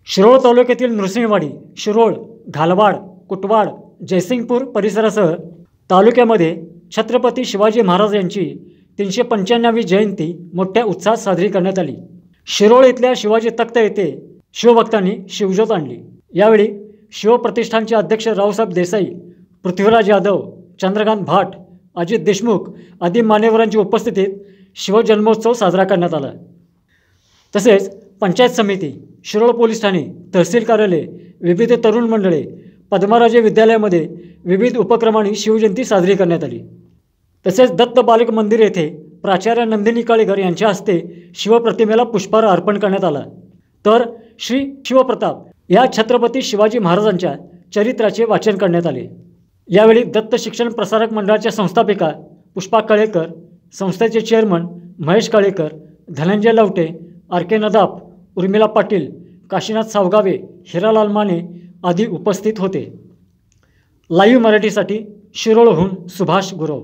शिरोळ तालुक्यातील नृसिंहवाडी, शिरोळ, घालवाड, कुटवाड, जयसिंगपूर परिसरासह तालुक्यामध्ये छत्रपती शिवाजी महाराज यांची 395वी जयंती मोठ्या उत्साहात साजरी करण्यात आली। शिरोळ इथल्या शिवाजी तख्त येथे शिवभक्तांनी शिवज्योत आणली। यावेळी शिवप्रतिष्ठानचे अध्यक्ष रावसाहेब देसाई, पृथ्वीराज यादव, चंद्रकांत भाट, अजित देशमुख आदी मान्यवरांच्या उपस्थितीत शिवजन्मोत्सव साजरा करण्यात आला। तसेच पंचायत समिती, शिरोळ पोलीस ठाणे, तहसील कार्यालय, विविध तरुण मंडळे, पद्मराजे विद्यालयामध्ये विविध उपक्रमांनी शिवजयंती साजरी करण्यात आली। तसेच दत्त बालक मंदिर येथे प्राचार्य नंदिनी काळेकर यांच्या हस्ते शिवप्रतिमेला पुष्पहार अर्पण करण्यात आला। तर श्री शिवप्रताप या छत्रपती शिवाजी महाराजांच्या चरित्राचे वाचन करण्यात आले। यावेळी दत्त शिक्षण प्रसारक मंडळाच्या संस्थापिका पुष्पा काळेकर, संस्थेचे चेअरमन महेश काळेकर, धनंजय लवटे, आर के नदाफ, उर्मिला पाटील, काशीनाथ सावगावे, हिरालाल माने आदी उपस्थित होते। लाईव्ह मराठीसाठी शिरोळहून सुभाष गुरव।